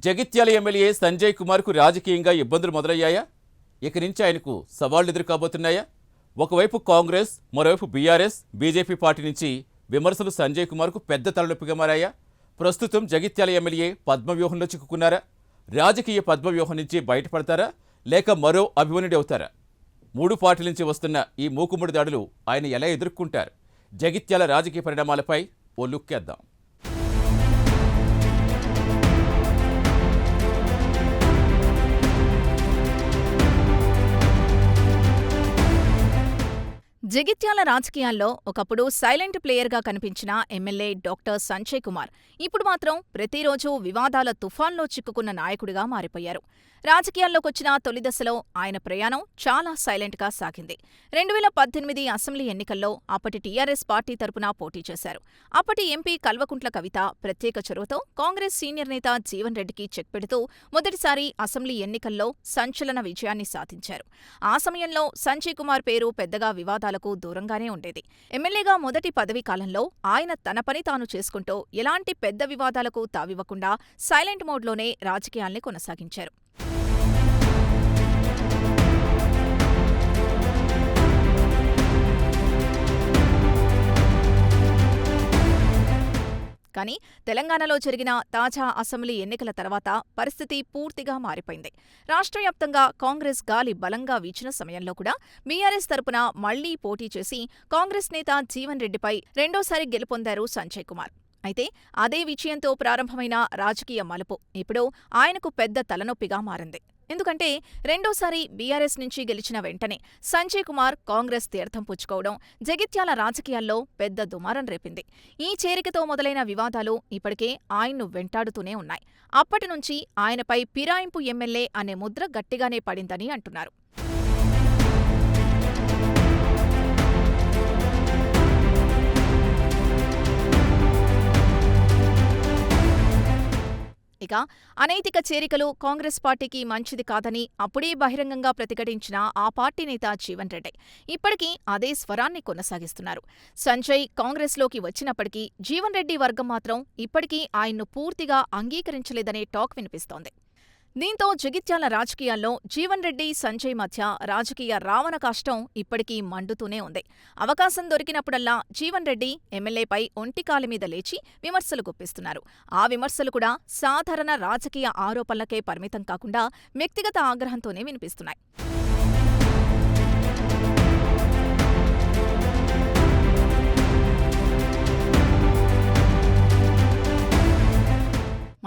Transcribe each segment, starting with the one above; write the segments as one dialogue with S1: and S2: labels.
S1: Jagtial MLA Sanjay కుమార్కు రాజకీయంగా ఇబ్బందులు మొదలయ్యాయా? ఇక నుంచి ఆయనకు సవాళ్లు ఎదురుకాబోతున్నాయా? ఒకవైపు కాంగ్రెస్, మరోవైపు బీఆర్ఎస్, బీజేపీ పార్టీ నుంచి విమర్శలు సంజయ్ కుమార్కు పెద్ద తలనొప్పిగా మారాయా? ప్రస్తుతం జగిత్యాల ఎమ్మెల్యే పద్మవ్యూహంలో చిక్కుకున్నారా? రాజకీయ పద్మవ్యూహం నుంచి బయటపడతారా, లేక మరో అభిమన్యుడి అవుతారా? మూడు పార్టీల నుంచి వస్తున్న ఈ మూకుముడి దాడులు ఆయన ఎలా ఎదుర్కొంటారు? జగిత్యాల రాజకీయ పరిణామాలపై ఓ లుక్కేద్దాం.
S2: జగిత్యాల రాజకీయాల్లో ఒకప్పుడు సైలెంట్ ప్లేయర్గా కనిపించిన ఎమ్మెల్యే డాక్టర్ సంజయ్ కుమార్ ఇప్పుడు మాత్రం ప్రతిరోజూ వివాదాల తుఫాన్లో చిక్కుకున్న నాయకుడిగా మారిపోయారు. రాజకీయాల్లోకొచ్చిన తొలి దశలో ఆయన ప్రయాణం చాలా సైలెంట్గా సాగింది. 2018 అసెంబ్లీ ఎన్నికల్లో అప్పటి టీఆర్ఎస్ పార్టీ తరపున పోటీ చేశారు. అప్పటి ఎంపీ కల్వకుంట్ల కవిత ప్రత్యేక చొరవతో కాంగ్రెస్ సీనియర్ నేత జీవన్ రెడ్డికి చెక్ పెడుతూ మొదటిసారి అసెంబ్లీ ఎన్నికల్లో సంచలన విజయాన్ని సాధించారు. ఆ సమయంలో సంజయ్ కుమార్ పేరు పెద్దగా వివాదాలకు దూరంగానే ఉండేది. ఎమ్మెల్యేగా మొదటి పదవీ కాలంలో ఆయన తన పని తాను చేసుకుంటూ ఎలాంటి పెద్ద వివాదాలకు తావివ్వకుండా సైలెంట్ మోడ్లోనే రాజకీయాల్ని కొనసాగించారు. కానీ తెలంగాణలో జరిగిన తాజా అసెంబ్లీ ఎన్నికల తర్వాత పరిస్థితి పూర్తిగా మారిపోయింది. రాష్ట్రవ్యాప్తంగా కాంగ్రెస్ గాలి బలంగా వీచిన సమయంలో కూడా బీఆర్ఎస్ తరపున మళ్లీ పోటీ చేసి కాంగ్రెస్ నేత జీవన్ రెడ్డిపై రెండోసారి గెలుపొందారు సంజయ్ కుమార్. అయితే అదే విజయంతో ప్రారంభమైన రాజకీయ మలుపు ఇప్పుడు ఆయనకు పెద్ద తలనొప్పిగా మారింది. ఎందుకంటే రెండోసారి బీఆర్ఎస్ నుంచి గెలిచిన వెంటనే సంజయ్ కుమార్ కాంగ్రెస్ తీర్థం పుచ్చుకోవడం జగిత్యాల రాజకీయాల్లో పెద్ద దుమారం రేపింది. ఈ చేరికతో మొదలైన వివాదాలు ఇప్పటికే ఆయన్ను వెంటాడుతూనే ఉన్నాయి. అప్పటినుంచి ఆయనపై ఫిరాయింపు ఎమ్మెల్యే అనే ముద్ర గట్టిగానే పడిందని అంటున్నారు. ఇక అనైతిక చేరికలు కాంగ్రెస్ పార్టీకి మంచిది కాదని అప్పుడే బహిరంగంగా ప్రతిఘటించిన ఆ పార్టీ నేత జీవన్ రెడ్డి ఇప్పటికీ అదే స్వరాన్ని కొనసాగిస్తున్నారు. సంజయ్ కాంగ్రెస్లోకి వచ్చినప్పటికీ జీవన్ రెడ్డి వర్గం మాత్రం ఇప్పటికీ ఆయన్ను పూర్తిగా అంగీకరించలేదనే టాక్ వినిపిస్తోంది. దీంతో జగిత్యాల రాజకీయాల్లో జీవన్ రెడ్డి, సంజయ్ మధ్య రాజకీయ రావణ కాష్టం ఇప్పటికీ మండుతూనే ఉంది. అవకాశం దొరికినప్పుడల్లా జీవన్ రెడ్డి ఎమ్మెల్యేపై ఒంటికాలి మీద లేచి విమర్శలు గుప్పిస్తున్నారు. ఆ విమర్శలు కూడా సాధారణ రాజకీయ ఆరోపణలకే పరిమితం కాకుండా వ్యక్తిగత ఆగ్రహంతోనే వినిపిస్తున్నాయి.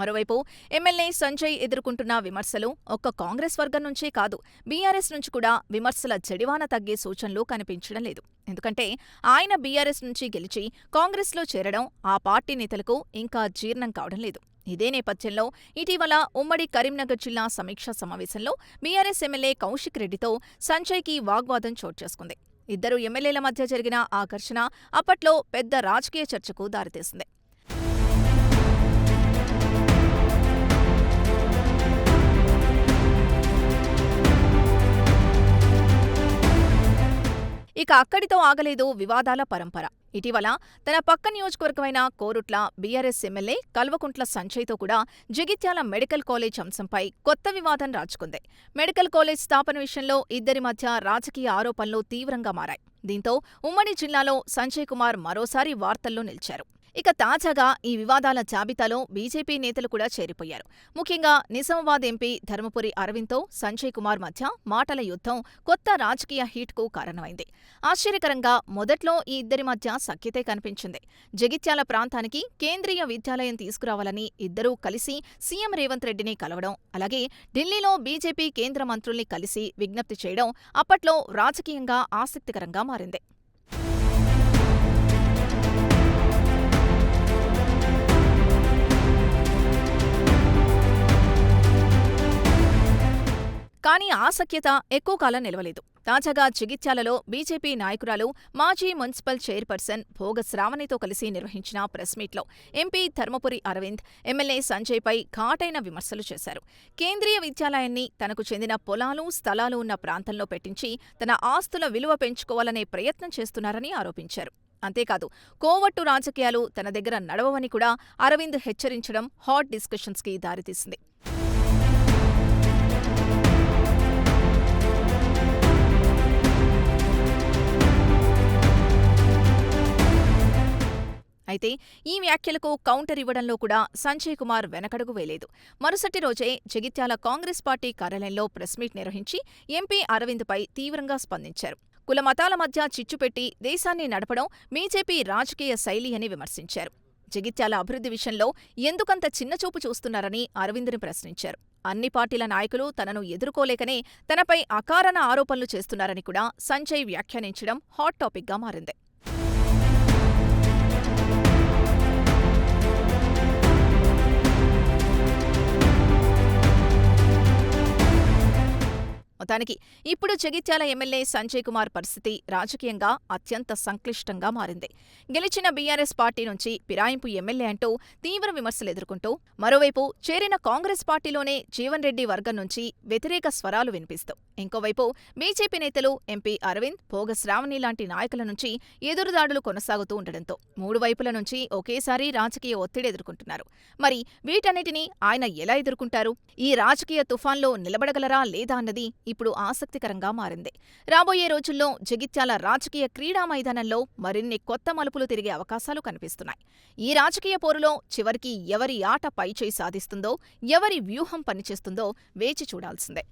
S2: మరోవైపు ఎమ్మెల్యే సంజయ్ ఎదుర్కొంటున్న విమర్శలు ఒక్క కాంగ్రెస్ వర్గం నుంచే కాదు, బీఆర్ఎస్ నుంచి కూడా విమర్శల జడివాన తగ్గే సూచనలు కనిపించడం లేదు. ఎందుకంటే ఆయన బీఆర్ఎస్ నుంచి గెలిచి కాంగ్రెస్లో చేరడం ఆ పార్టీ నేతలకు ఇంకా జీర్ణం కావడం లేదు. ఇదే నేపథ్యంలో ఇటీవల ఉమ్మడి కరీంనగర్ జిల్లా సమీక్షా సమావేశంలో బీఆర్ఎస్ ఎమ్మెల్యే కౌశిక్ రెడ్డితో సంజయ్కి వాగ్వాదం చోటు చేసుకుంది. ఇద్దరు ఎమ్మెల్యేల మధ్య జరిగిన ఆ ఘర్షణ అప్పట్లో పెద్ద రాజకీయ చర్చకు దారితీసింది. ఇక అక్కడితో ఆగలేదు వివాదాల పరంపర. ఇటీవల తన పక్క నియోజకవర్గమైన కోరుట్ల బీఆర్ఎస్ ఎమ్మెల్యే కల్వకుంట్ల సంజయ్తో కూడా జగిత్యాల మెడికల్ కాలేజ్ అంశంపై కొత్త వివాదం రాజుకుంది. మెడికల్ కాలేజ్ స్థాపన విషయంలో ఇద్దరి మధ్య రాజకీయ ఆరోపణలు తీవ్రంగా మారాయి. దీంతో ఉమ్మడి జిల్లాలో సంజయ్ కుమార్ మరోసారి వార్తల్లో నిలిచారు. ఇక తాజాగా ఈ వివాదాల జాబితాలో బీజేపీ నేతలు కూడా చేరిపోయారు. ముఖ్యంగా నిజామాబాద్ ఎంపీ ధర్మపురి అరవింద్తో సంజయ్ కుమార్ మధ్య మాటల యుద్ధం కొత్త రాజకీయ హీట్కు కారణమైంది. ఆశ్చర్యకరంగా మొదట్లో ఈ ఇద్దరి మధ్య సఖ్యతే కనిపించింది. జగిత్యాల ప్రాంతానికి కేంద్రీయ విద్యాలయం తీసుకురావాలని ఇద్దరూ కలిసి సీఎం రేవంత్ రెడ్డిని కలవడం, అలాగే ఢిల్లీలో బీజేపీ కేంద్ర మంత్రుల్ని కలిసి విజ్ఞప్తి చేయడం అప్పట్లో రాజకీయంగా ఆసక్తికరంగా మారింది. కానీ ఆ సఖ్యత ఎక్కువ కాలం నిలవలేదు. తాజాగా జగిత్యాలలో బీజేపీ నాయకురాలు, మాజీ మున్సిపల్ చైర్పర్సన్ భోగ శ్రావణితో కలిసి నిర్వహించిన ప్రెస్ మీట్లో ఎంపీ ధర్మపురి అరవింద్ ఎమ్మెల్యే సంజయ్పై ఘాటైన విమర్శలు చేశారు. కేంద్రీయ విద్యాలయాన్ని తనకు చెందిన పొలాలు, స్థలాలు ఉన్న ప్రాంతంలో పెట్టించి తన ఆస్తుల విలువ పెంచుకోవాలనే ప్రయత్నం చేస్తున్నారని ఆరోపించారు. అంతేకాదు కోవట్టు రాజకీయాలు తన దగ్గర నడవవని కూడా అరవింద్ హెచ్చరించడం హాట్ డిస్కషన్స్కి దారితీసింది. అయితే ఈ వ్యాఖ్యలకు కౌంటర్ ఇవ్వడంలో కూడా సంజయ్ కుమార్ వెనకడుగు వేయలేదు. మరుసటి రోజే జగిత్యాల కాంగ్రెస్ పార్టీ కార్యాలయంలో ప్రెస్ మీట్ నిర్వహించి ఎంపీ అరవింద్పై తీవ్రంగా స్పందించారు. కుల మతాల మధ్య చిచ్చుపెట్టి దేశాన్ని నడపడం బీజేపీ రాజకీయ శైలి అని విమర్శించారు. జగిత్యాల అభివృద్ధి విషయంలో ఎందుకంత చిన్నచూపు చూస్తున్నారని అరవింద్ని ప్రశ్నించారు. అన్ని పార్టీల నాయకులు తనను ఎదుర్కోలేకనే తనపై అకారణ ఆరోపణలు చేస్తున్నారని కూడా సంజయ్ వ్యాఖ్యానించడం హాట్ టాపిక్గా మారింది. మొత్తానికి ఇప్పుడు జగిత్యాల ఎమ్మెల్యే సంజయ్ కుమార్ పరిస్థితి రాజకీయంగా అత్యంత సంక్లిష్టంగా మారింది. గెలిచిన బీఆర్ఎస్ పార్టీ నుంచి ఫిరాయింపు ఎమ్మెల్యే అంటూ తీవ్ర విమర్శలు ఎదుర్కొంటూ, మరోవైపు చేరిన కాంగ్రెస్ పార్టీలోనే జీవన్ రెడ్డి వర్గం నుంచి వ్యతిరేక స్వరాలు వినిపిస్తూ, ఇంకోవైపు బీజేపీ నేతలు ఎంపీ అరవింద్, పోగ శ్రావణి లాంటి నాయకుల నుంచి ఎదురుదాడులు కొనసాగుతూ ఉండడంతో మూడు వైపుల నుంచి ఒకేసారి రాజకీయ ఒత్తిడి ఎదుర్కొంటున్నారు. మరి వీటన్నిటినీ ఆయన ఎలా ఎదుర్కొంటారు? ఈ రాజకీయ తుఫాన్లో నిలబడగలరా లేదా అన్నది ఇప్పుడు ఆసక్తికరంగా మారింది. రాబోయే రోజుల్లో జగిత్యాల రాజకీయ క్రీడా మైదానంలో మరిన్ని కొత్త మలుపులు తిరిగే అవకాశాలు కనిపిస్తున్నాయి. ఈ రాజకీయ పోరులో చివరికి ఎవరి ఆట పైచేయి సాధిస్తుందో, ఎవరి వ్యూహం పనిచేస్తుందో వేచి చూడాల్సిందే.